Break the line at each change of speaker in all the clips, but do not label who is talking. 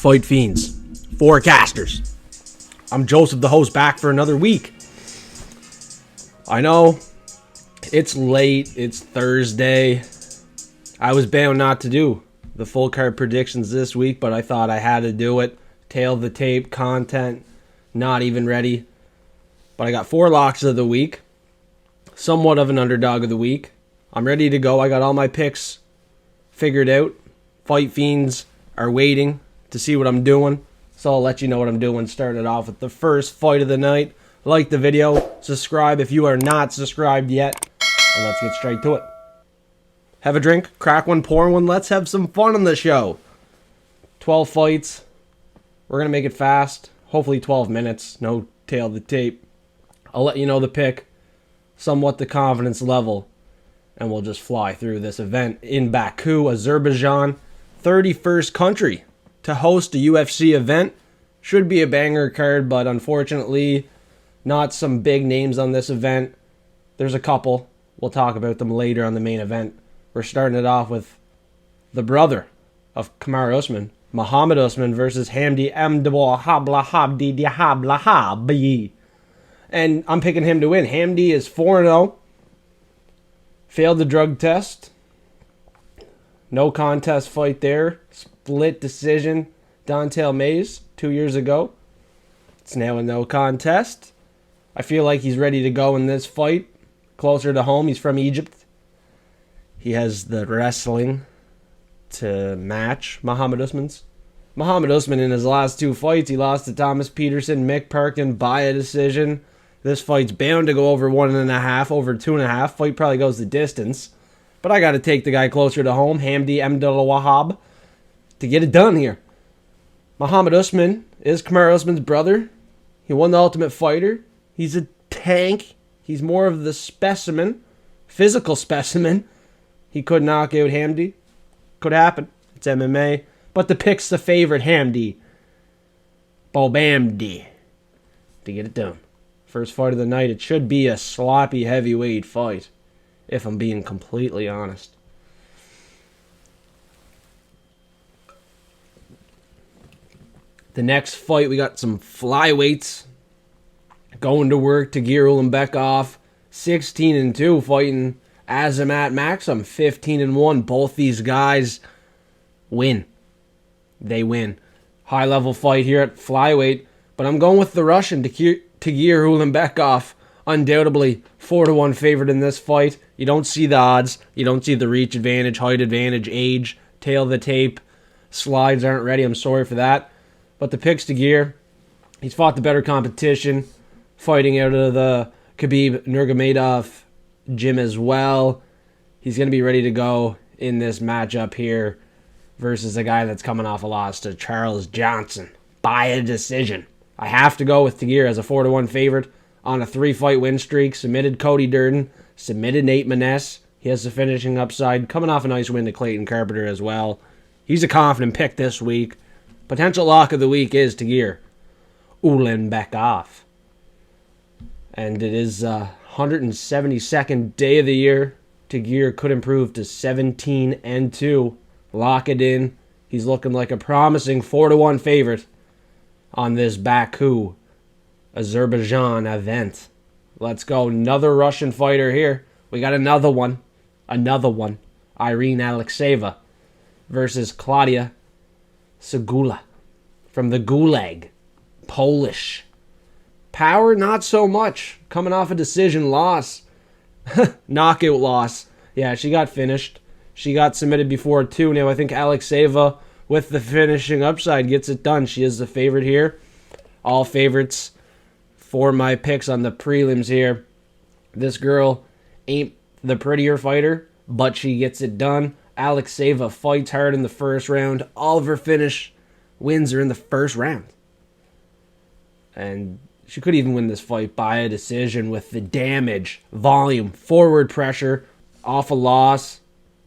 Fight Fiends, Forecasters. I'm Joseph, the host, back for another week. I know, it's late, it's Thursday. I was bound not to do the full card predictions this week, but I thought I had to do it. Tail of the tape, content, not even ready. But I got 4 locks of the week. Somewhat of an underdog of the week. I'm ready to go. I got all my picks figured out. Fight Fiends are waiting to see what I'm doing. So I'll let you know what I'm doing. Starting off with the first fight of the night. Like the video. Subscribe if you are not subscribed yet. And let's get straight to it. Have a drink. Crack one, pour one. Let's have some fun on the show. 12 fights. We're going to make it fast. Hopefully 12 minutes. No tail of the tape. I'll let you know the pick. Somewhat the confidence level. And we'll just fly through this event in Baku, Azerbaijan. 31st country to host a UFC event. Should be a banger card, but unfortunately, not some big names on this event. There's a couple. We'll talk about them later on the main event. We're starting it off with the brother of Kamaru Usman, Mohammad Usman versus Hamdy Abdelwahab. And I'm picking him to win. Hamdy is 4-0. Failed the drug test. No contest fight there. Split decision. Dontel Mays 2 years ago. It's now a no contest. I feel like he's ready to go in this fight. Closer to home. He's from Egypt. He has the wrestling to match Mohammad Usman's. Mohammad Usman in his last 2 fights, he lost to Thomas Peterson, Mick Perkin by a decision. This fight's bound to go over 1.5, over 2.5. Fight probably goes the distance. But I got to take the guy closer to home, Hamdy Abdelwahab, to get it done here. Mohammad Usman is Kamaru Usman's brother. He won the Ultimate Fighter. He's a tank. He's more of the specimen, physical specimen. He could knock out Hamdy. Could happen. It's MMA. But the pick's the favorite, Hamdy. Bobamdy. To get it done. First fight of the night. It should be a sloppy heavyweight fight. If I'm being completely honest. The next fight, we got some flyweights. Going to work. Tagir Ulanbekov. 16-2 fighting Azat Maksum, 15-1. Both these guys win. They win. High level fight here at flyweight. But I'm going with the Russian, Tagir Ulanbekov. Undoubtedly 4-1 favorite in this fight. You don't see the odds. You don't see the reach advantage, height advantage, age, tail of the tape. Slides aren't ready. I'm sorry for that. But the pick's Tagir. He's fought the better competition. Fighting out of the Khabib Nurmagomedov gym as well. He's going to be ready to go in this matchup here versus a guy that's coming off a loss to Charles Johnson by a decision. I have to go with Tagir as a 4-1 favorite on a 3-fight win streak. Submitted Cody Durden, submitted Nate Maness. He has the finishing upside, coming off a nice win to Clayton Carpenter as well. He's a confident pick this week. Potential lock of the week is Tagir Ulanbekov. And it is 172nd day of the year. Tagir could improve to 17-2. Lock it in. He's looking like a promising 4-1 favorite on this Baku, Azerbaijan event. Let's go. Another Russian fighter here. We got another one. Irina Alekseeva versus Klaudia Sygula from the Gulag. Polish. Power, not so much. Coming off a decision loss. Knockout loss. Yeah, she got finished. She got submitted before too. Now I think Alekseeva, with the finishing upside, gets it done. She is the favorite here. All favorites for my picks on the prelims here. This girl ain't the prettier fighter, but she gets it done. Alekseeva fights hard in the first round. All of her finish wins are in the first round. And she could even win this fight by a decision with the damage, volume, forward pressure, off a loss.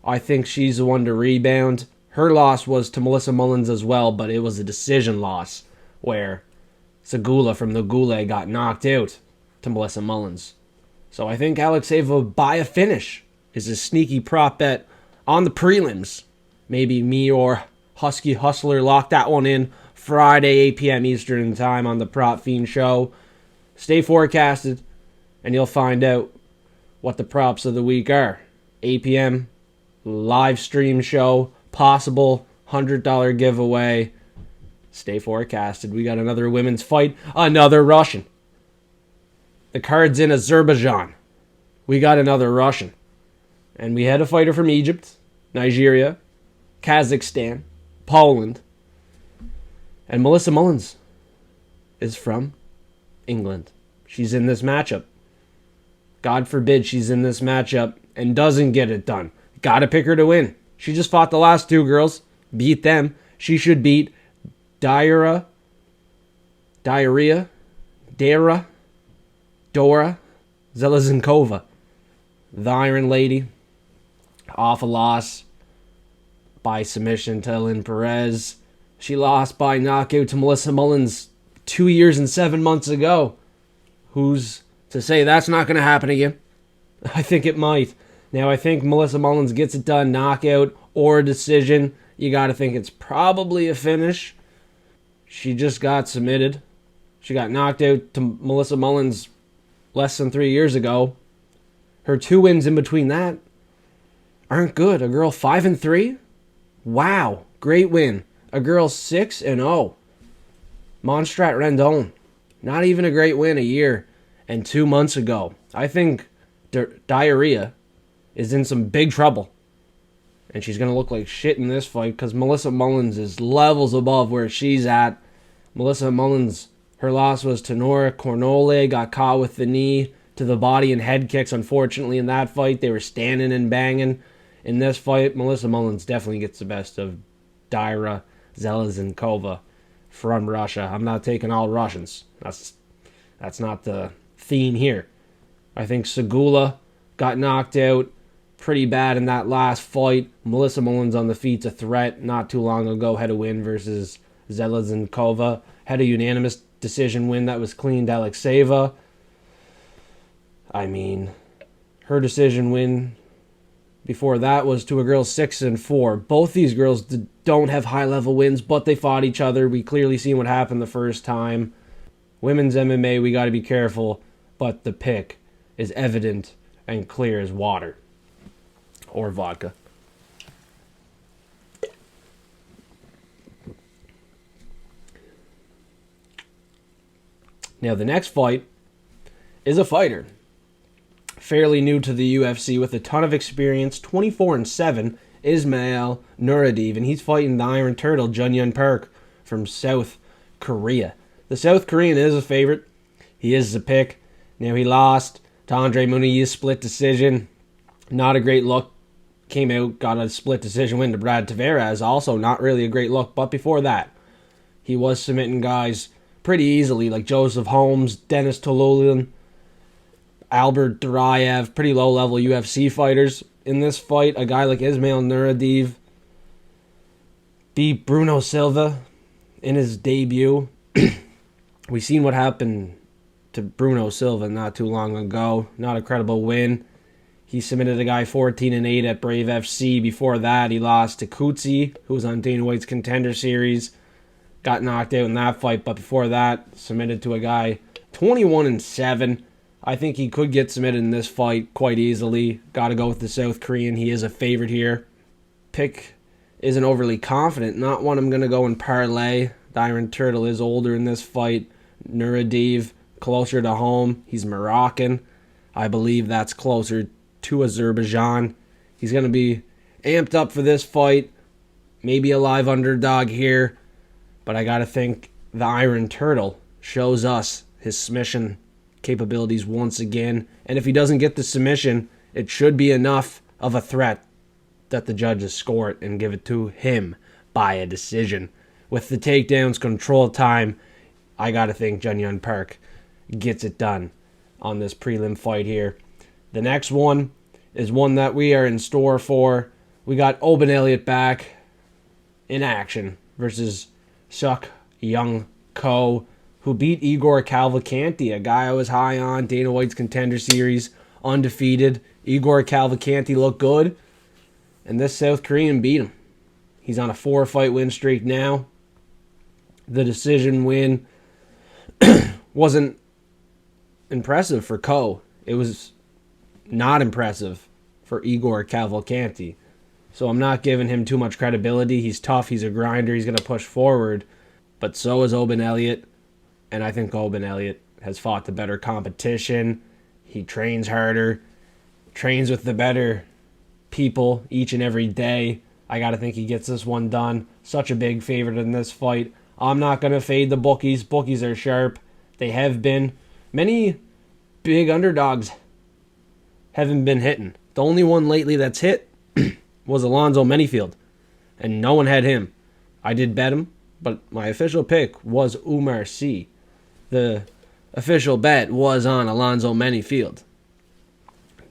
I think she's the one to rebound. Her loss was to Melissa Mullins as well, but it was a decision loss where Sygula from the Gulag got knocked out to Melissa Mullins. So I think Alekseeva by a finish is a sneaky prop bet on the prelims. Maybe me or Husky Hustler lock that one in Friday, 8 p.m. Eastern Time on the Prop Fiend Show. Stay forecasted, and you'll find out what the props of the week are. 8 p.m. live stream show, possible $100 giveaway. Stay forecasted. We got another women's fight, another Russian. The card's in Azerbaijan. We got another Russian. And we had a fighter from Egypt, Nigeria, Kazakhstan, Poland. And Melissa Mullins is from England. She's in this matchup. God forbid she's in this matchup and doesn't get it done. Gotta pick her to win. She just fought the last two girls. Beat them. She should beat Dora Zheleznyakova, the Iron Lady, off a loss by submission to Lynn Perez. She lost by knockout to Melissa Mullins 2 years and 7 months ago. Who's to say that's not going to happen again? I think it might. Now, I think Melissa Mullins gets it done, knockout or a decision. You got to think it's probably a finish. She just got submitted. She got knocked out to Melissa Mullins less than 3 years ago. Her 2 wins in between that aren't good. A girl 5-3? Wow, great win. A girl 6-0. Monstrat Rendon. Not even a great win a year and 2 months ago. I think Darya is in some big trouble. And she's going to look like shit in this fight because Melissa Mullins is levels above where she's at. Melissa Mullins, her loss was to Nora Cornole, got caught with the knee to the body and head kicks. Unfortunately, in that fight, they were standing and banging. In this fight, Melissa Mullins definitely gets the best of Darya Zheleznyakova from Russia. I'm not taking all Russians. That's not the theme here. I think Sygula got knocked out pretty bad in that last fight. Melissa Mullins on the feet's a threat. Not too long ago, had a win versus Zheleznyakova. Had a unanimous decision win that was clean to Alekseeva. I mean, her decision win before that was to a girl 6-4. Both these girls don't have high-level wins, but they fought each other. We clearly seen what happened the first time. Women's MMA, we got to be careful, but the pick is evident and clear as water. Or vodka. Now, the next fight is a fighter fairly new to the UFC with a ton of experience, 24-7, Ismail Naurdiev, and he's fighting the Iron Turtle, Jun Park from South Korea. The South Korean is a favorite. He is a pick. Now, he lost to Andre Muniz, split decision. Not a great look. Came out, got a split decision win to Brad Tavares. Also, not really a great look. But before that, he was submitting guys pretty easily, like Joseph Holmes, Dennis Tolulin, Albert Daryaev, pretty low-level UFC fighters. In this fight, a guy like Ismail Naurdiev beat Bruno Silva in his debut. We've seen what happened to Bruno Silva not too long ago. Not a credible win. He submitted a guy 14-8 at Brave FC. Before that, he lost to Kutsi, who was on Dana White's Contender Series. Got knocked out in that fight, but before that, submitted to a guy 21-7. I think he could get submitted in this fight quite easily. Got to go with the South Korean. He is a favorite here. Pick isn't overly confident. Not one I'm going to go and parlay. The Iron Turtle is older in this fight. Naurdiev, closer to home. He's Moroccan. I believe that's closer to Azerbaijan. He's going to be amped up for this fight. Maybe a live underdog here. But I got to think the Iron Turtle shows us his submission capabilities once again. And if he doesn't get the submission, it should be enough of a threat that the judges score it and give it to him by a decision. With the takedowns, control time, I got to think Jun Park gets it done on this prelim fight here. The next one is one that we are in store for. We got Oban Elliott back in action versus Seokhyeon, who beat Igor Cavalcanti, a guy I was high on, Dana White's Contender Series, undefeated. Igor Cavalcanti looked good, and this South Korean beat him. He's on a 4-fight win streak now. The decision win wasn't impressive for Ko. It was not impressive for Igor Cavalcanti. So I'm not giving him too much credibility. He's tough. He's a grinder. He's going to push forward. But so is Oban Elliott. And I think Oban Elliott has fought the better competition. He trains harder. Trains with the better people each and every day. I got to think he gets this one done. Such a big favorite in this fight. I'm not going to fade the bookies. Bookies are sharp. They have been. Many big underdogs haven't been hitting. The only one lately that's hit was Alonzo Menifield, and no one had him. I did bet him, but my official pick was Umar C. The official bet was on Alonzo Menifield.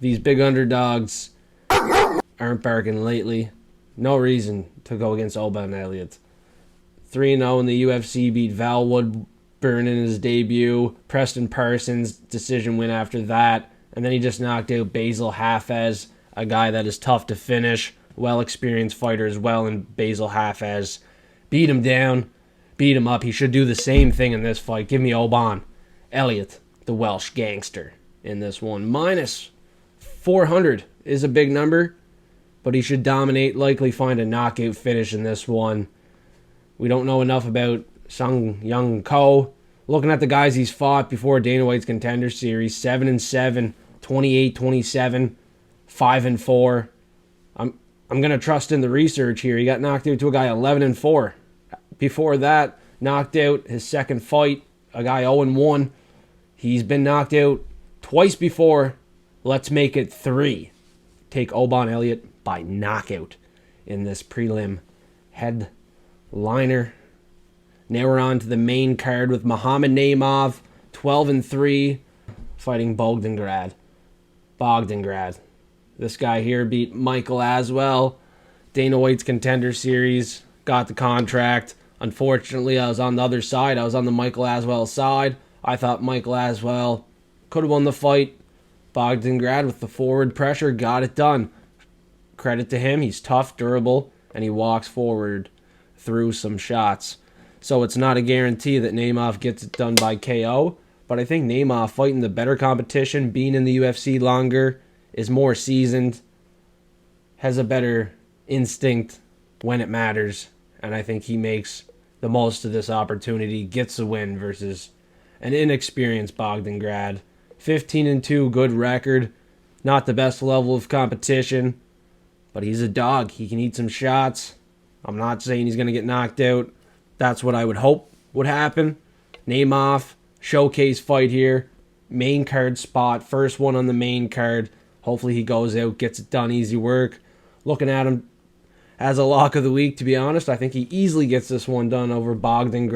These big underdogs aren't barking lately. No reason to go against Oban Elliott. 3-0 in the UFC, beat Val Woodburn in his debut. Preston Parsons, decision win after that. And then he just knocked out Basil Hafez, a guy that is tough to finish. Well-experienced fighter as well in Basil Hafez. Beat him down, beat him up. He should do the same thing in this fight. Give me Oban Elliott, the Welsh gangster, in this one. Minus 400 is a big number, but he should dominate, likely find a knockout finish in this one. We don't know enough about Sung Young Ko. Looking at the guys he's fought before Dana White's Contender Series, 7-7, 28-27, 5-4. I'm going to trust in the research here. He got knocked out to a guy 11-4. Before that, knocked out his second fight, a guy 0-1. He's been knocked out twice before. Let's make it 3. Take Oban Elliott by knockout in this prelim headliner. Now we're on to the main card with Mohammad Naimov, 12-3, fighting Bogdan. This guy here beat Michael Aswell. Dana White's Contender Series, got the contract. Unfortunately, I was on the other side. I was on the Michael Aswell side. I thought Michael Aswell could have won the fight. Bogdan with the forward pressure got it done. Credit to him. He's tough, durable, and he walks forward through some shots. So it's not a guarantee that Naimov gets it done by KO, but I think Naimov fighting the better competition, being in the UFC longer, is more seasoned, has a better instinct when it matters, and I think he makes the most of this opportunity, gets a win versus an inexperienced Bogdan. 15-2, good record, not the best level of competition, but he's a dog. He can eat some shots. I'm not saying he's going to get knocked out. That's what I would hope would happen. Naimov, showcase fight here. Main card spot. First one on the main card. Hopefully he goes out, gets it done, easy work. Looking at him as a lock of the week, to be honest. I think he easily gets this one done over Bogdan.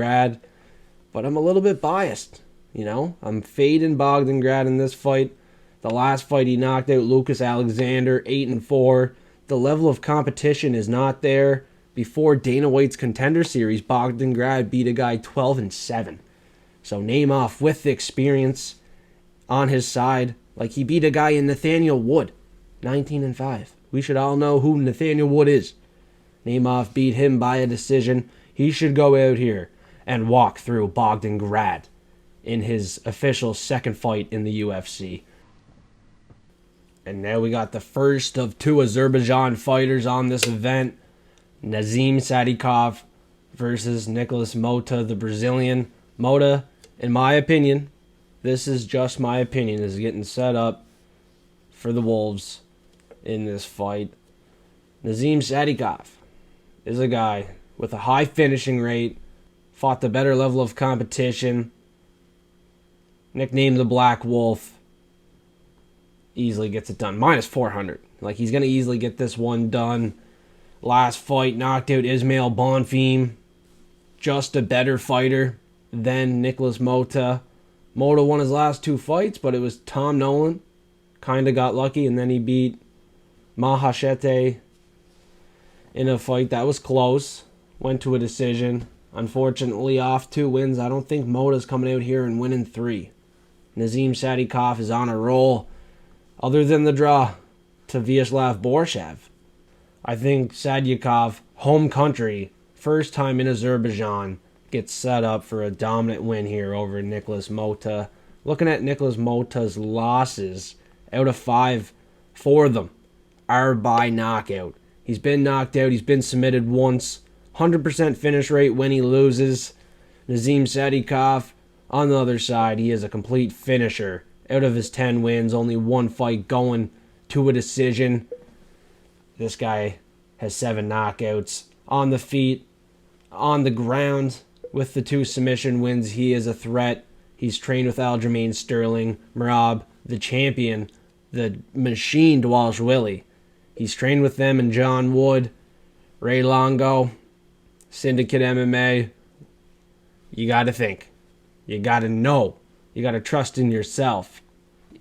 But I'm a little bit biased, I'm fading Bogdan in this fight. The last fight he knocked out Lucas Alexander, 8-4. The level of competition is not there. Before Dana White's Contender Series, Bogdan beat a guy 12-7. So Naimov with the experience on his side. Like he beat a guy in Nathaniel Wood, 19-5. We should all know who Nathaniel Wood is. Naimov beat him by a decision. He should go out here and walk through Bogdan in his official second fight in the UFC. And now we got the first of 2 Azerbaijan fighters on this event. Nazim Sadykhov versus Nikolas Motta, the Brazilian. Motta, in my opinion, this is just my opinion, is getting set up for the Wolves in this fight. Nazim Sadykhov is a guy with a high finishing rate, fought the better level of competition, nicknamed the Black Wolf, easily gets it done. Minus 400. Like, he's going to easily get this one done. Last fight, knocked out Ismail Bonfim. Just a better fighter than Nikolas Motta. Motta won his last 2 fights, but it was Tom Nolan. Kind of got lucky, and then he beat Mahashete in a fight that was close. Went to a decision. Unfortunately, off 2 wins. I don't think Motta's coming out here and winning 3. Nazim Sadykhov is on a roll. Other than the draw to Vyacheslav Borshev, I think Sadykhov, home country, first time in Azerbaijan, gets set up for a dominant win here over Nikolas Motta. Looking at Nikolas Motta's losses, out of 5, 4 of them are by knockout. He's been knocked out. He's been submitted once. 100% finish rate when he loses. Nazim Sadykhov, on the other side, he is a complete finisher. Out of his 10 wins, only 1 fight going to a decision. This guy has 7 knockouts. On the feet, on the ground, with the 2 submission wins, he is a threat. He's trained with Aljamain Sterling, Merab, the champion, the machine Dwalishvili. He's trained with them and John Wood, Ray Longo, Syndicate MMA. You got to think. You got to know. You got to trust in yourself,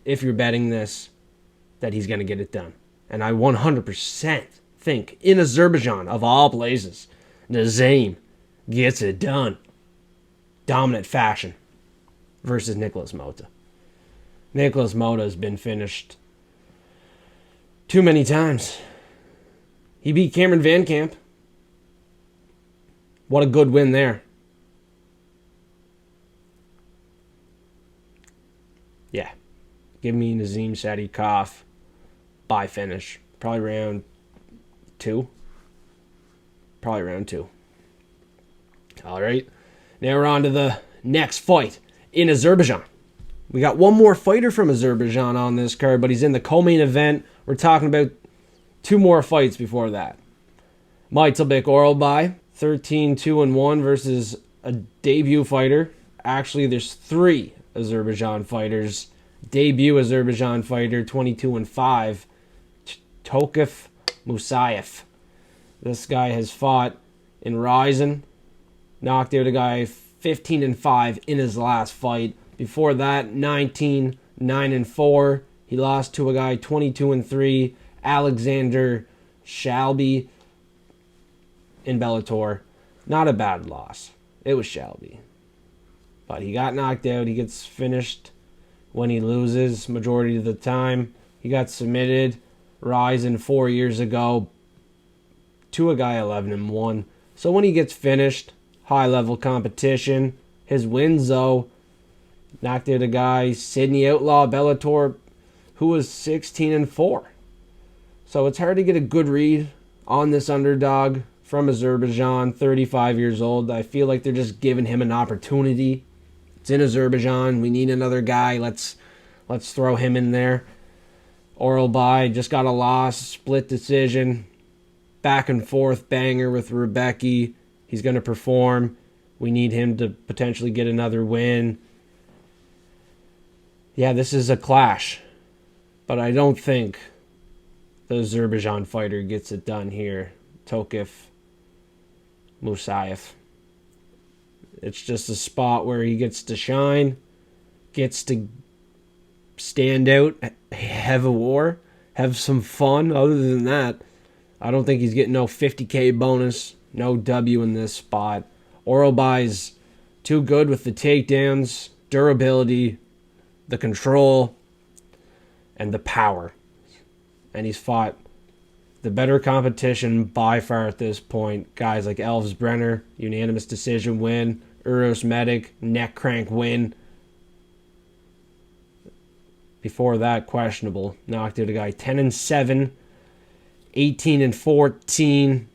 if you're betting this, that he's going to get it done. And I 100% think, in Azerbaijan, of all places, Nazim gets it done. Dominant fashion versus Nikolas Motta. Nikolas Motta has been finished too many times. He beat Cameron Van Camp. What a good win there. Yeah. Give me Nazim Sadykhov by finish. Probably round 2. All right. Now we're on to the next fight in Azerbaijan. We got one more fighter from Azerbaijan on this card, but he's in the co-main event. We're talking about 2 more fights before that. Myktybek Orolbai, 13-2-1 versus a debut fighter. Actually, there's 3 Azerbaijan fighters. Debut Azerbaijan fighter, 22-5, Tofiq Musayev. This guy has fought in Ryzen. Knocked out a guy 15-5 in his last fight. Before that, 19-9-4. He lost to a guy 22-3, Alexander Shalby in Bellator. Not a bad loss. It was Shalby. But he got knocked out. He gets finished when he loses majority of the time. He got submitted Ryzen 4 years ago to a guy 11-1. So when he gets finished, high-level competition. His wins, though, knocked out a guy, Sydney Outlaw Bellator, who was 16-4. So it's hard to get a good read on this underdog from Azerbaijan, 35 years old. I feel like they're just giving him an opportunity. It's in Azerbaijan. We need another guy. Let's throw him in there. Orolbai just got a loss, split decision, back and forth banger with Rebecki. He's going to perform. We need him to potentially get another win. Yeah, this is a clash. But I don't think the Azerbaijan fighter gets it done here. Tofiq Musayev. It's just a spot where he gets to shine, gets to stand out, have a war, have some fun. Other than that, I don't think he's getting no 50K bonus, no W in this spot. Orolbai's too good with the takedowns, durability, the control, and the power. And he's fought the better competition by far at this point. Guys like Elves Brenner, unanimous decision win. Uros Medic, neck crank win. Before that, questionable. Knocked out a guy 10-7, 18-14.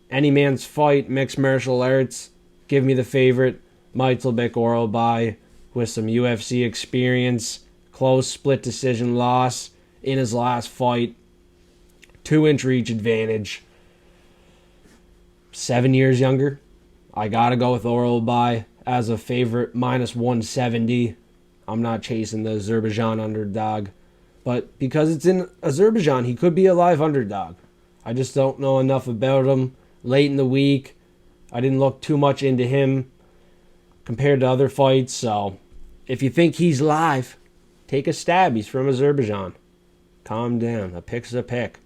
Any man's fight, mixed martial arts. Give me the favorite, Myktybek Orolbai, with some UFC experience. Close split decision loss in his last fight. 2-inch reach advantage. 7 years younger. I gotta go with Orolbai as a favorite, minus 170. I'm not chasing the Azerbaijan underdog. But because it's in Azerbaijan, he could be a live underdog. I just don't know enough about him. Late in the week, I didn't look too much into him compared to other fights. So if you think he's live, take a stab. He's from Azerbaijan. Calm down. A pick's a pick.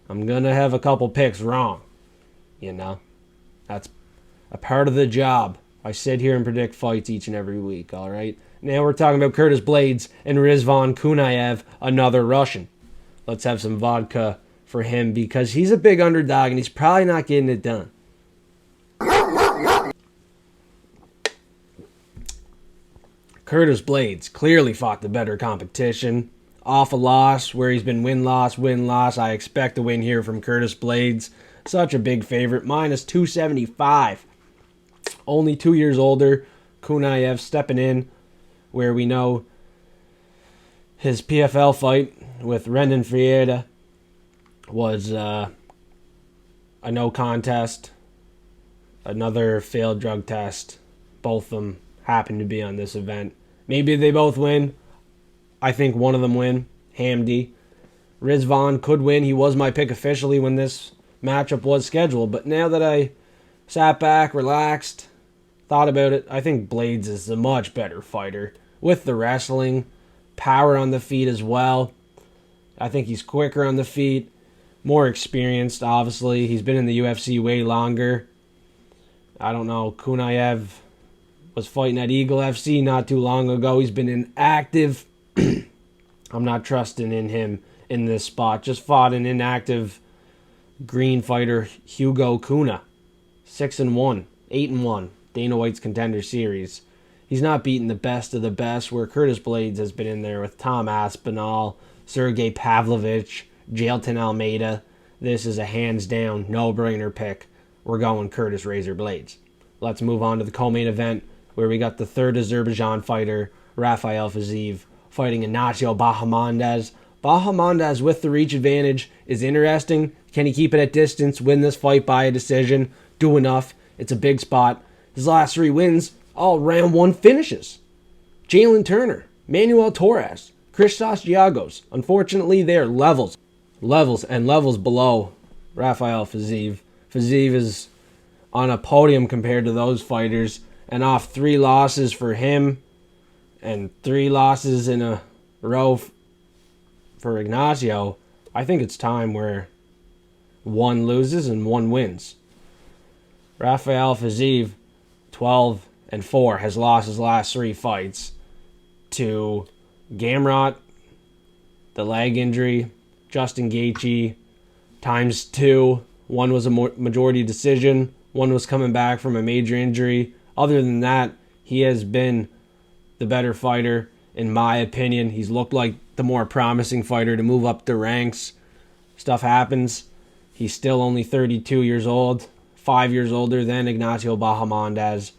I'm going to have a couple picks wrong. You know, that's a part of the job. I sit here and predict fights each and every week, all right? Now we're talking about Curtis Blades and Rizvan Kunayev, another Russian. Let's have some vodka for him because he's a big underdog and he's probably not getting it done. Curtis Blaydes clearly fought the better competition. Off a loss where he's been win-loss, win-loss. I expect a win here from Curtis Blaydes. Such a big favorite. Minus 275. Only 2 years older. Kunaev stepping in where we know his PFL fight with Renan Frieda was a no contest. Another failed drug test. Both of them happen to be on this event. Maybe they both win. I think one of them win. Hamdy. Rizvan could win. He was my pick officially when this matchup was scheduled. But now that I sat back, relaxed, thought about it, I think Blaydes is a much better fighter. With the wrestling, power on the feet as well. I think he's quicker on the feet. More experienced, obviously. He's been in the UFC way longer. I don't know. Kunaev was fighting at Eagle FC not too long ago. He's been inactive. I'm not trusting in him in this spot. Just fought an inactive green fighter, Hugo Kuna. 6-1, 8-1. Dana White's Contender Series. He's not beating the best of the best, where Curtis Blaydes has been in there with Tom Aspinall, Sergey Pavlovich, Jailton Almeida. This is a hands-down, no-brainer pick. We're going Curtis Razor Blaydes. Let's move on to the co-main event, where we got the third Azerbaijan fighter, Rafael Fiziev, fighting Ignacio Bahamondes. Bahamondes with the reach advantage is interesting. Can he keep it at distance, win this fight by a decision, do enough? It's a big spot. His last 3 wins, all round 1 finishes. Jalen Turner, Manuel Torres, Christos Giagos. Unfortunately, they are levels below Rafael Fiziev. Fiziev is on a podium compared to those fighters, and off 3 losses for him and 3 losses in a row for Ignacio, I think it's time where 1 loses and 1 wins. Rafael Fiziev, 12-4, has lost his last 3 fights to Gamrot, the leg injury, Justin Gaethje, times 2. 1 was a majority decision. 1 was coming back from a major injury. Other than that, he has been the better fighter, in my opinion. He's looked like the more promising fighter to move up the ranks. Stuff happens. He's still only 32 years old, 5 years older than Ignacio Bahamondes.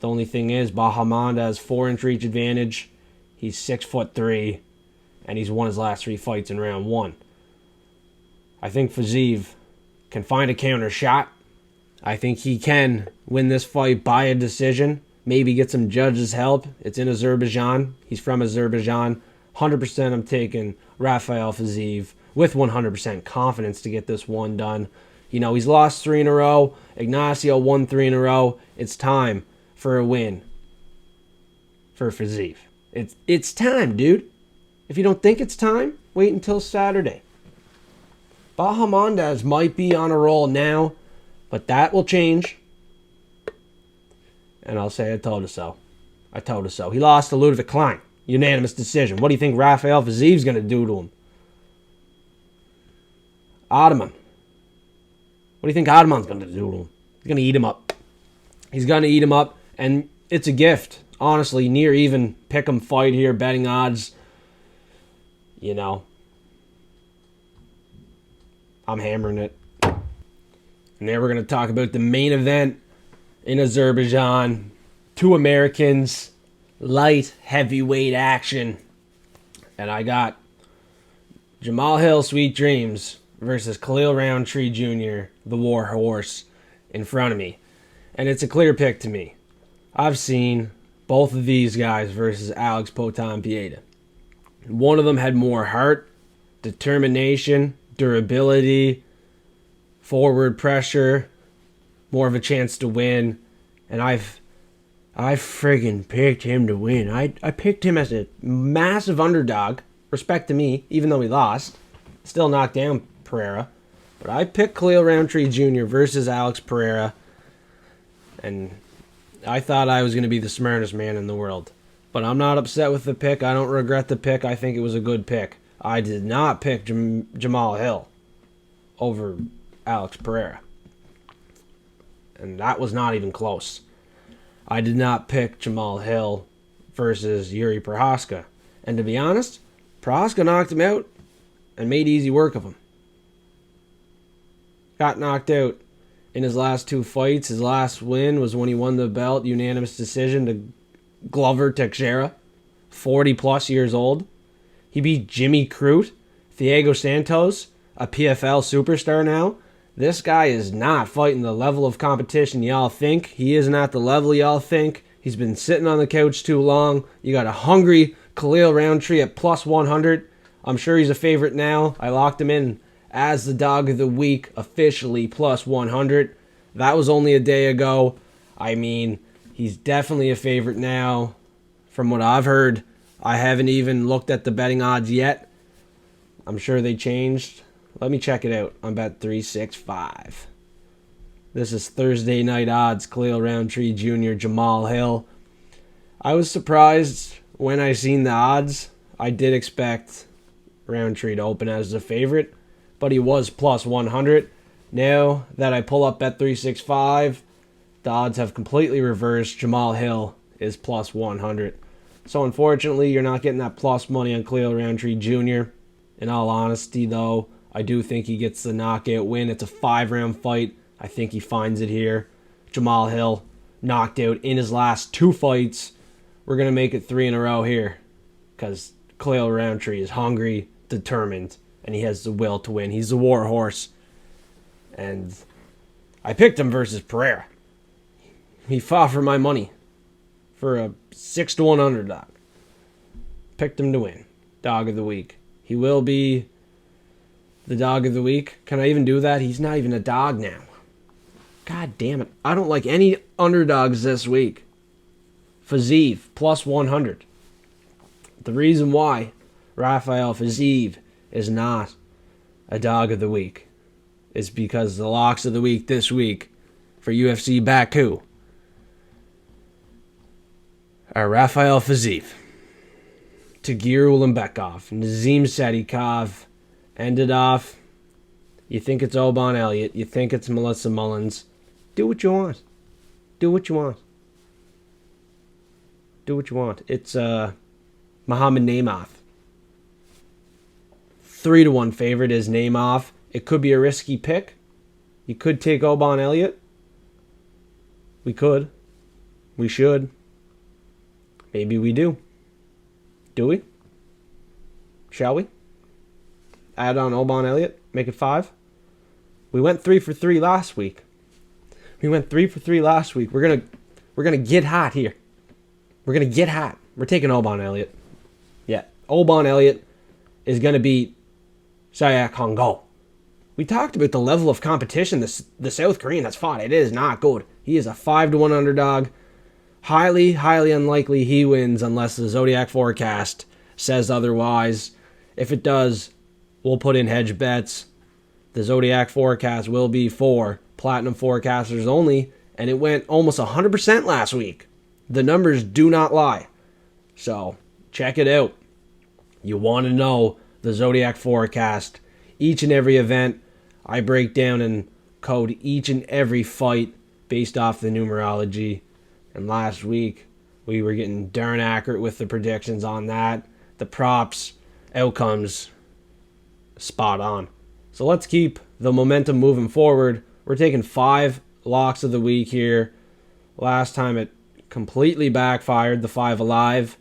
The only thing is, Bahamondes 4-inch reach advantage. He's 6'3", and he's won his last 3 fights in round 1. I think Fiziev can find a counter shot. I think he can win this fight by a decision. Maybe get some judges' help. It's in Azerbaijan. He's from Azerbaijan. 100% I'm taking Rafael Fiziev with 100% confidence to get this one done. You know, he's lost 3 in a row. Ignacio won 3 in a row. It's time for a win for Fiziev. It's time, dude. If you don't think it's time, wait until Saturday. Bahamondes might be on a roll now, but that will change. And I'll say I told you so. I told you so. He lost to Ludwig Klein. Unanimous decision. What do you think Rafael Fiziev's going to do to him? Ottoman. What do you think Ottoman's going to do to him? He's going to eat him up. He's going to eat him up, and it's a gift. Honestly, near even pick'em fight here, betting odds. You know, I'm hammering it. And then we're going to talk about the main event in Azerbaijan. 2 Americans, light heavyweight action. And I got Jamal Hill, Sweet Dreams, versus Khalil Roundtree Jr., the War Horse, in front of me. And it's a clear pick to me. I've seen both of these guys versus Alex Potan Pieta. One of them had more heart, determination, durability, forward pressure, more of a chance to win, and I friggin' picked him to win. I picked him as a massive underdog, respect to me, even though he lost. Still knocked down Pereira. But I picked Khalil Roundtree Jr. versus Alex Pereira, and I thought I was going to be the smartest man in the world. But I'm not upset with the pick. I don't regret the pick. I think it was a good pick. I did not pick Jamal Hill over Alex Pereira. And that was not even close. I did not pick Jamal Hill versus Yuri Prochazka. And to be honest, Prochazka knocked him out and made easy work of him. Got knocked out in his last 2 fights. His last win was when he won the belt, unanimous decision to Glover Teixeira, 40-plus years old. He beat Jimmy Crute, Thiago Santos, a PFL superstar now. This guy is not fighting the level of competition y'all think. He isn't at the level y'all think. He's been sitting on the couch too long. You got a hungry Khalil Roundtree at plus 100. I'm sure he's a favorite now. I locked him in as the dog of the week, officially plus 100. That was only a day ago. I mean, he's definitely a favorite now. From what I've heard, I haven't even looked at the betting odds yet. I'm sure they changed. Let me check it out on Bet365. This is Thursday night odds. Khalil Roundtree Jr., Jamal Hill. I was surprised when I seen the odds. I did expect Roundtree to open as the favorite, but he was plus 100. Now that I pull up Bet365, the odds have completely reversed. Jamal Hill is plus 100. So unfortunately, you're not getting that plus money on Khalil Roundtree Jr. In all honesty, though, I do think he gets the knockout win. It's a 5-round fight. I think he finds it here. Jamal Hill knocked out in his last 2 fights. We're going to make it 3 in a row here because Khalil Roundtree is hungry, determined, and he has the will to win. He's the war horse. And I picked him versus Pereira. He fought for my money for a 6-1 underdog. Picked him to win. Dog of the week. He will be the dog of the week. Can I even do that? He's not even a dog now. God damn it. I don't like any underdogs this week. Fiziev, plus 100. The reason why Rafael Fiziev is not a dog of the week is because the locks of the week this week for UFC Baku are Rafael Fiziev, Tagir Ulanbekov, Nazim Sadykhov. Ended off, you think it's Oban Elliott, you think it's Melissa Mullins. Do what you want. Do what you want. Do what you want. It's Mohammad Naimov. 3-1 favorite is Naimov. It could be a risky pick. You could take Oban Elliott. We could. We should. Maybe we do. Do we? Shall we? Add on Oban Elliott. Make it 5. We went 3 for 3 last week. We're gonna get hot here. We're gonna get hot. We're taking Oban Elliott. Yeah, Oban Elliott is gonna beat Sygula. We talked about the level of competition the South Korean has fought. It is not good. He is a 5-1 underdog. Highly, highly unlikely he wins unless the Zodiac forecast says otherwise. If it does, we'll put in hedge bets. The Zodiac forecast will be for Platinum forecasters only, and it went almost 100% last week. The numbers do not lie. So, check it out. You want to know the Zodiac forecast. Each and every event, I break down and code each and every fight based off the numerology. And last week, we were getting darn accurate with the predictions on that. The props, outcomes, spot on. So let's keep the momentum moving forward. We're taking 5 locks of the week here. Last time it completely backfired, the 5 alive.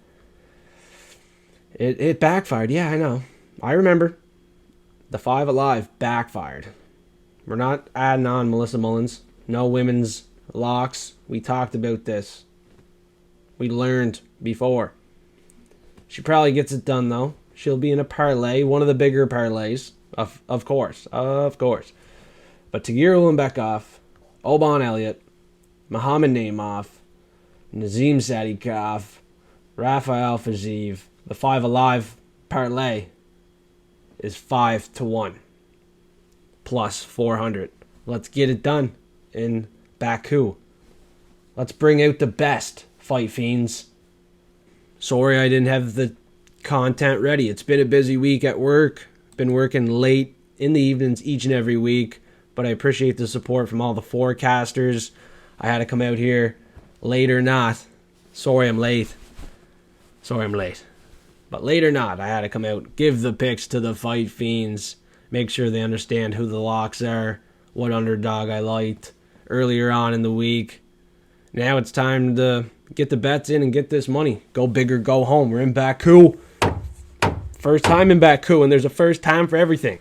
It backfired. Yeah, I know. I remember. The 5 alive backfired. We're not adding on Melissa Mullins. No women's locks. We talked about this. We learned before. She probably gets it done, though. She'll be in a parlay, one of the bigger parlays. Of course. But Tagir Ulanbekov, Oban Elliott, Mohammad Naimov, Nazim Sadykhov, Rafael Fiziev. The 5 alive parlay is 5-1 plus 400. Let's get it done in Baku. Let's bring out the best, fight fiends. Sorry I didn't have the content ready. It's been a busy week at work. Been working late in the evenings each and every week, but I appreciate the support from all the forecasters. I had to come out here late or not. Sorry I'm late. Sorry I'm late. But late or not, I had to come out, give the picks to the fight fiends, make sure they understand who the locks are, what underdog I liked earlier on in the week. Now it's time to get the bets in and get this money. Go big or go home. We're in Baku. First time in Baku, and there's a first time for everything.